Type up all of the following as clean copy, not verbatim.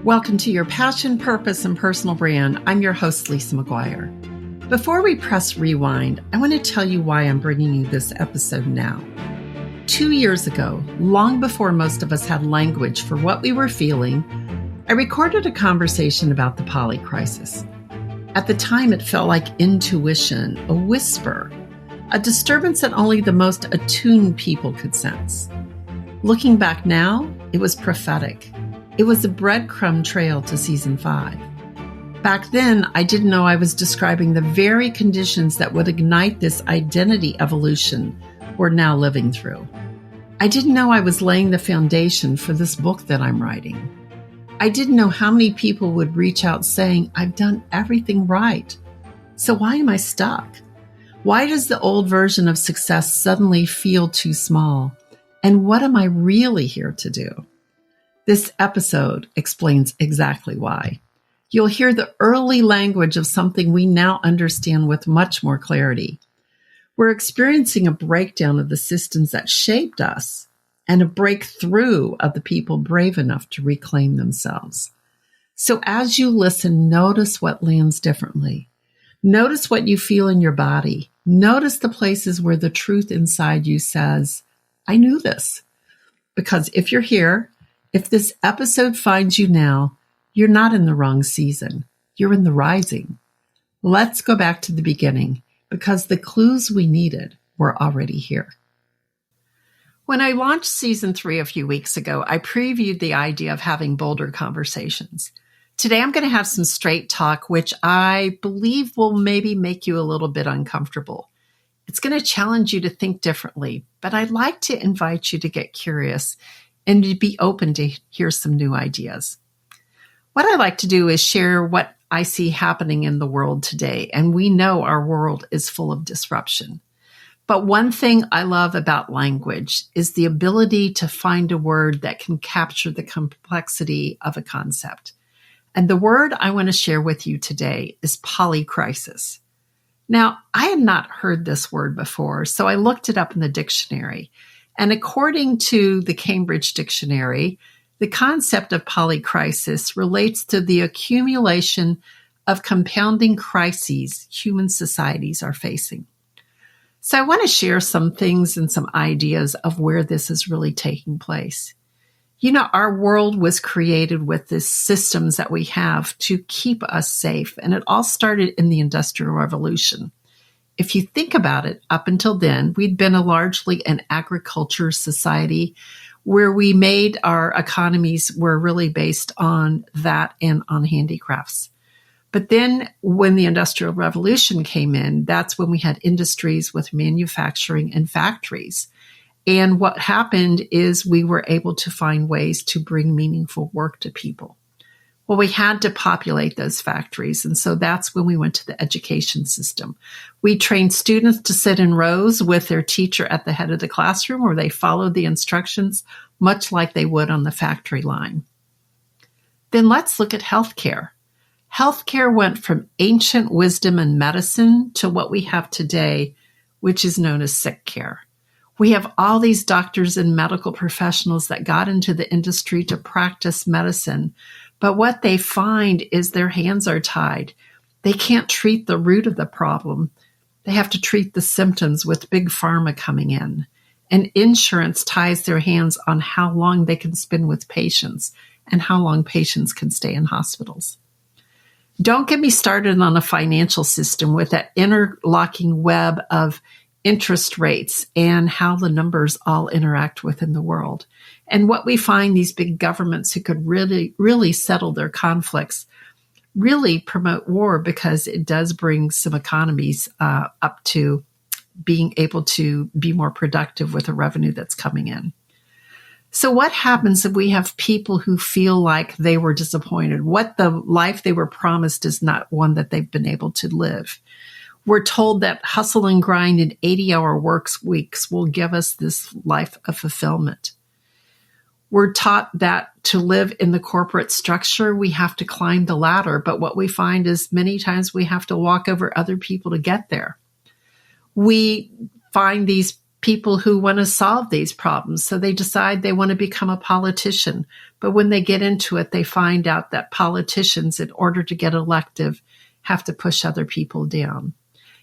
Welcome to Your Passion, Purpose, and Personal Brand. I'm your host, Lisa McGuire. Before we press rewind, I want to tell you why I'm bringing you this episode now. 2 years ago, long before most of us had language for what we were feeling, I recorded a conversation about the Polycrisis. At the time, it felt like intuition, a whisper, a disturbance that only the most attuned people could sense. Looking back now, it was prophetic. It was a breadcrumb trail to season 5. Back then, I didn't know I was describing the very conditions that would ignite this identity evolution we're now living through. I didn't know I was laying the foundation for this book that I'm writing. I didn't know how many people would reach out saying, I've done everything right. So why am I stuck? Why does the old version of success suddenly feel too small? And what am I really here to do? This episode explains exactly why. You'll hear the early language of something we now understand with much more clarity. We're experiencing a breakdown of the systems that shaped us and a breakthrough of the people brave enough to reclaim themselves. So as you listen, notice what lands differently. Notice what you feel in your body. Notice the places where the truth inside you says, I knew this. Because if you're here, if this episode finds you now, you're not in the wrong season. You're in the rising. Let's go back to the beginning because the clues we needed were already here. When I launched season 3 a few weeks ago, I previewed the idea of having bolder conversations. Today, I'm going to have some straight talk, which I believe will maybe make you a little bit uncomfortable. It's going to challenge you to think differently, but I'd like to invite you to get curious and to be open to hear some new ideas. What I like to do is share what I see happening in the world today, and we know our world is full of disruption. But one thing I love about language is the ability to find a word that can capture the complexity of a concept. And the word I want to share with you today is polycrisis. Now, I had not heard this word before, so I looked it up in the dictionary. And according to the Cambridge Dictionary, the concept of polycrisis relates to the accumulation of compounding crises human societies are facing. So I want to share some things and some ideas of where this is really taking place. You know, our world was created with these systems that we have to keep us safe, and it all started in the Industrial Revolution. If you think about it, up until then, we'd been largely an agriculture society where we made our economies were really based on that and on handicrafts. But then when the Industrial Revolution came in, that's when we had industries with manufacturing and factories. And what happened is we were able to find ways to bring meaningful work to people. Well, we had to populate those factories. And so that's when we went to the education system. We trained students to sit in rows with their teacher at the head of the classroom where they followed the instructions, much like they would on the factory line. Then let's look at healthcare. Healthcare went from ancient wisdom and medicine to what we have today, which is known as sick care. We have all these doctors and medical professionals that got into the industry to practice medicine. But what they find is their hands are tied. They can't treat the root of the problem. They have to treat the symptoms with big pharma coming in. And insurance ties their hands on how long they can spend with patients and how long patients can stay in hospitals. Don't get me started on a financial system with that interlocking web of interest rates and how the numbers all interact within the world. And what we find, these big governments who could really settle their conflicts, really promote war because it does bring some economies up to being able to be more productive with the revenue that's coming in. So what happens if we have people who feel like they were disappointed? What the life they were promised is not one that they've been able to live. We're told that hustle and grind and 80-hour work weeks will give us this life of fulfillment. We're taught that to live in the corporate structure, we have to climb the ladder. But what we find is many times we have to walk over other people to get there. We find these people who want to solve these problems. So they decide they want to become a politician. But when they get into it, they find out that politicians, in order to get elected, have to push other people down.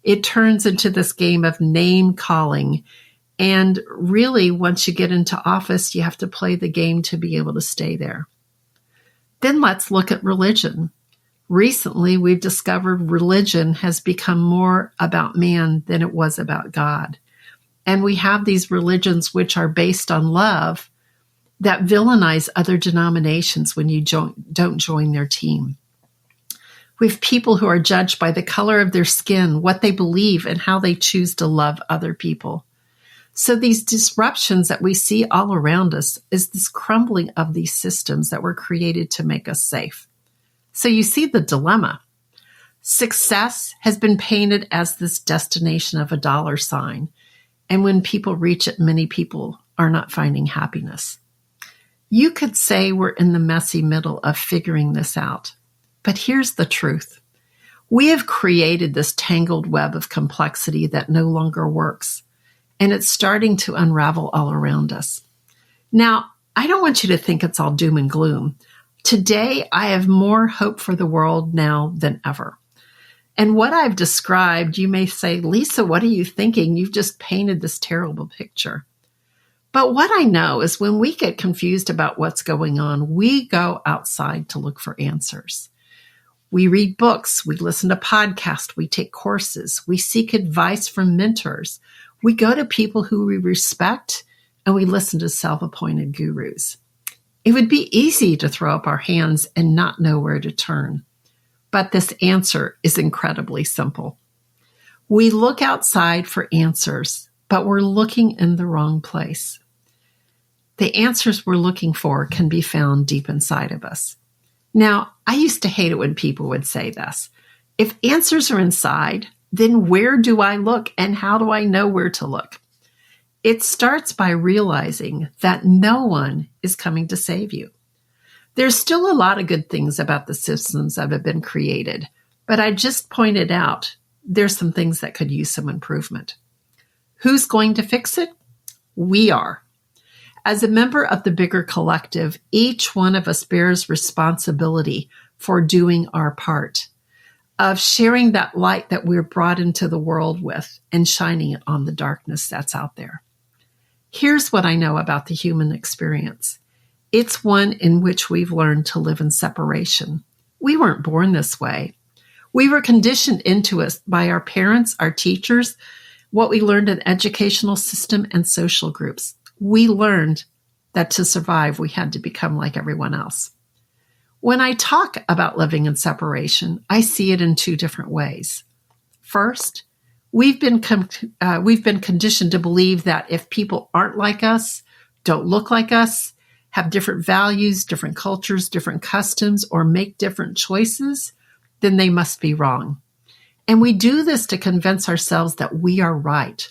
It turns into this game of name calling. And really, once you get into office, you have to play the game to be able to stay there. Then let's look at religion. Recently, we've discovered religion has become more about man than it was about God. And we have these religions which are based on love that villainize other denominations when you don't join their team. We have people who are judged by the color of their skin, what they believe, and how they choose to love other people. So these disruptions that we see all around us is this crumbling of these systems that were created to make us safe. So you see the dilemma. Success has been painted as this destination of a dollar sign. And when people reach it, many people are not finding happiness. You could say we're in the messy middle of figuring this out. But here's the truth. We have created this tangled web of complexity that no longer works. And it's starting to unravel all around us. Now, I don't want you to think it's all doom and gloom. Today, I have more hope for the world now than ever. And what I've described, you may say, Lisa, what are you thinking? You've just painted this terrible picture. But what I know is when we get confused about what's going on, we go outside to look for answers. We read books, we listen to podcasts, we take courses, we seek advice from mentors. We go to people who we respect, and we listen to self-appointed gurus. It would be easy to throw up our hands and not know where to turn. But this answer is incredibly simple. We look outside for answers, but we're looking in the wrong place. The answers we're looking for can be found deep inside of us. Now, I used to hate it when people would say this. If answers are inside, then where do I look and how do I know where to look? It starts by realizing that no one is coming to save you. There's still a lot of good things about the systems that have been created, but I just pointed out there's some things that could use some improvement. Who's going to fix it? We are. As a member of the bigger collective, each one of us bears responsibility for doing our part, of sharing that light that we're brought into the world with and shining it on the darkness that's out there. Here's what I know about the human experience. It's one in which we've learned to live in separation. We weren't born this way. We were conditioned into it by our parents, our teachers, what we learned in the educational system and social groups. We learned that to survive, we had to become like everyone else. When I talk about living in separation, I see it in two different ways. First, we've been conditioned to believe that if people aren't like us, don't look like us, have different values, different cultures, different customs, or make different choices, then they must be wrong. And we do this to convince ourselves that we are right,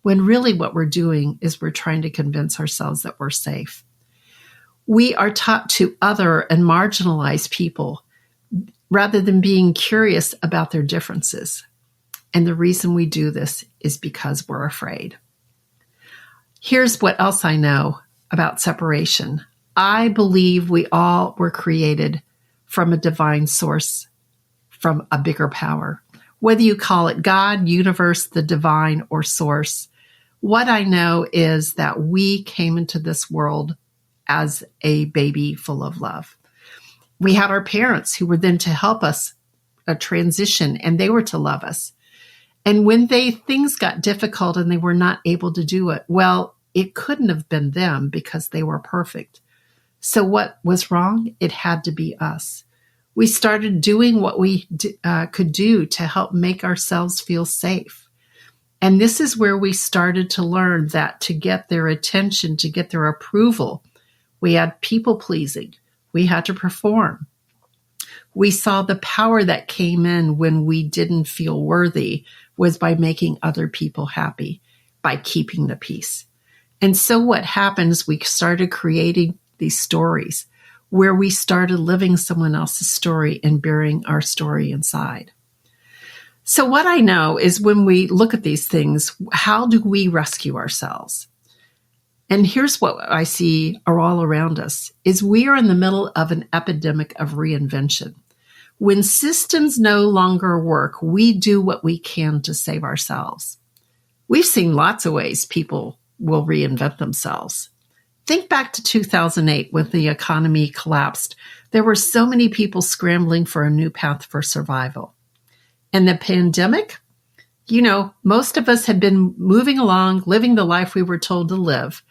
when really what we're doing is we're trying to convince ourselves that we're safe. We are taught to other and marginalize people rather than being curious about their differences. And the reason we do this is because we're afraid. Here's what else I know about separation. I believe we all were created from a divine source, from a bigger power. Whether you call it God, universe, the divine, or source, what I know is that we came into this world as a baby full of love. We had our parents who were then to help us transition, and they were to love us. And when things got difficult and they were not able to do it, well, it couldn't have been them because they were perfect. So what was wrong? It had to be us. We started doing what we could do to help make ourselves feel safe. And this is where we started to learn that to get their attention, to get their approval, we had people pleasing. We had to perform. We saw the power that came in when we didn't feel worthy was by making other people happy, by keeping the peace. And so what happens, we started creating these stories where we started living someone else's story and burying our story inside. So what I know is when we look at these things, how do we rescue ourselves? And here's what I see are all around us, is we are in the middle of an epidemic of reinvention. When systems no longer work, we do what we can to save ourselves. We've seen lots of ways people will reinvent themselves. Think back to 2008 when the economy collapsed. There were so many people scrambling for a new path for survival. And the pandemic, most of us had been moving along, living the life we were told to live.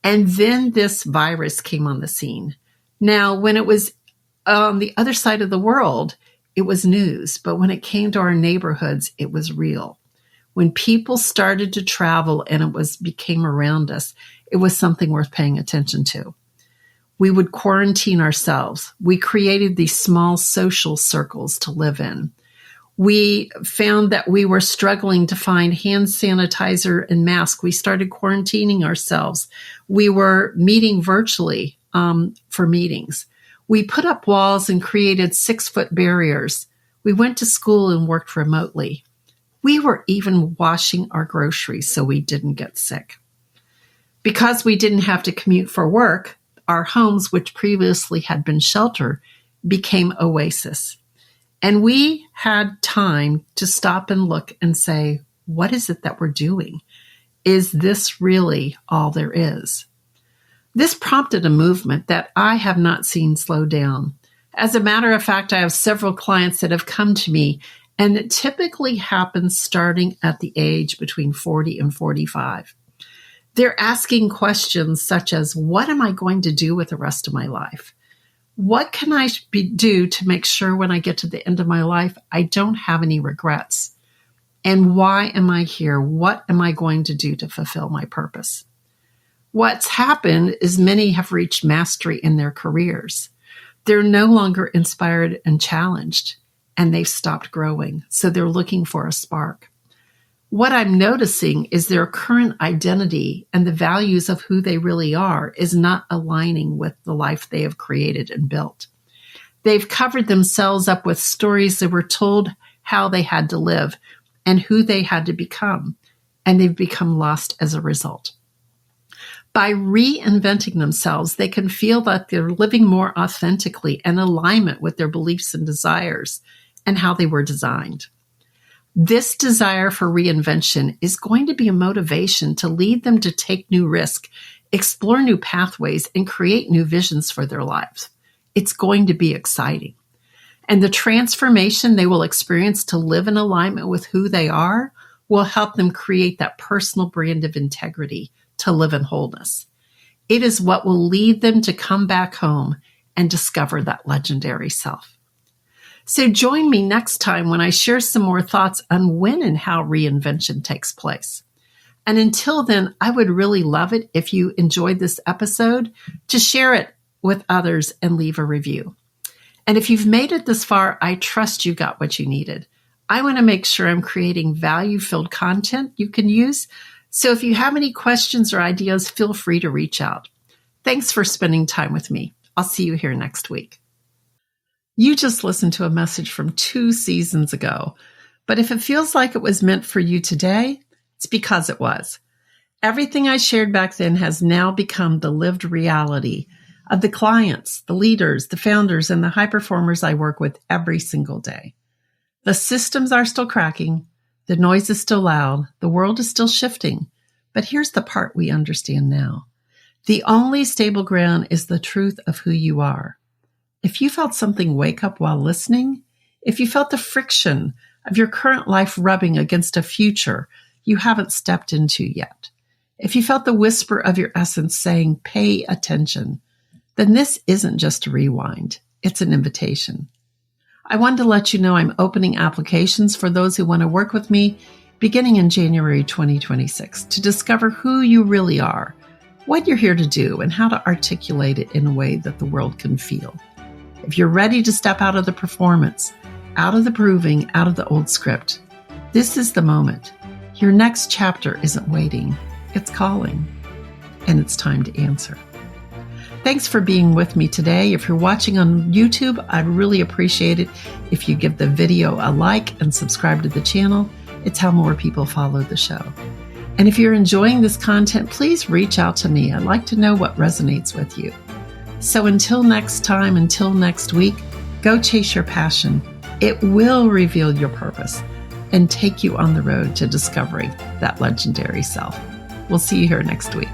And then this virus came on the scene. Now, when it was on the other side of the world, it was news. But when it came to our neighborhoods, it was real. When people started to travel and it became around us, it was something worth paying attention to. We would quarantine ourselves. We created these small social circles to live in. We found that we were struggling to find hand sanitizer and masks. We started quarantining ourselves. We were meeting virtually for meetings. We put up walls and created 6-foot barriers. We went to school and worked remotely. We were even washing our groceries so we didn't get sick. Because we didn't have to commute for work, our homes, which previously had been shelter, became oasis. And we had time to stop and look and say, what is it that we're doing? Is this really all there is? This prompted a movement that I have not seen slow down. As a matter of fact, I have several clients that have come to me, and it typically happens starting at the age between 40 and 45. They're asking questions such as, what am I going to do with the rest of my life? What can I do to make sure when I get to the end of my life, I don't have any regrets? And why am I here? What am I going to do to fulfill my purpose? What's happened is many have reached mastery in their careers. They're no longer inspired and challenged, and they've stopped growing. So they're looking for a spark. What I'm noticing is their current identity and the values of who they really are is not aligning with the life they have created and built. They've covered themselves up with stories they were told how they had to live and who they had to become, and they've become lost as a result. By reinventing themselves, they can feel that they're living more authentically in alignment with their beliefs and desires and how they were designed. This desire for reinvention is going to be a motivation to lead them to take new risks, explore new pathways, and create new visions for their lives. It's going to be exciting. And the transformation they will experience to live in alignment with who they are will help them create that personal brand of integrity to live in wholeness. It is what will lead them to come back home and discover that legendary self. So join me next time when I share some more thoughts on when and how reinvention takes place. And until then, I would really love it if you enjoyed this episode to share it with others and leave a review. And if you've made it this far, I trust you got what you needed. I want to make sure I'm creating value-filled content you can use. So if you have any questions or ideas, feel free to reach out. Thanks for spending time with me. I'll see you here next week. You just listened to a message from 2 seasons ago, but if it feels like it was meant for you today, it's because it was. Everything I shared back then has now become the lived reality of the clients, the leaders, the founders, and the high performers I work with every single day. The systems are still cracking, the noise is still loud, the world is still shifting, but here's the part we understand now. The only stable ground is the truth of who you are. If you felt something wake up while listening, if you felt the friction of your current life rubbing against a future you haven't stepped into yet, if you felt the whisper of your essence saying, pay attention, then this isn't just a rewind, it's an invitation. I wanted to let you know I'm opening applications for those who want to work with me beginning in January 2026 to discover who you really are, what you're here to do, and how to articulate it in a way that the world can feel. If you're ready to step out of the performance, out of the proving, out of the old script, this is the moment. Your next chapter isn't waiting, it's calling, and it's time to answer. Thanks for being with me today. If you're watching on YouTube, I'd really appreciate it if you give the video a like and subscribe to the channel. It's how more people follow the show. And if you're enjoying this content, please reach out to me. I'd like to know what resonates with you. So until next time, until next week, go chase your passion. It will reveal your purpose and take you on the road to discovering that legendary self. We'll see you here next week.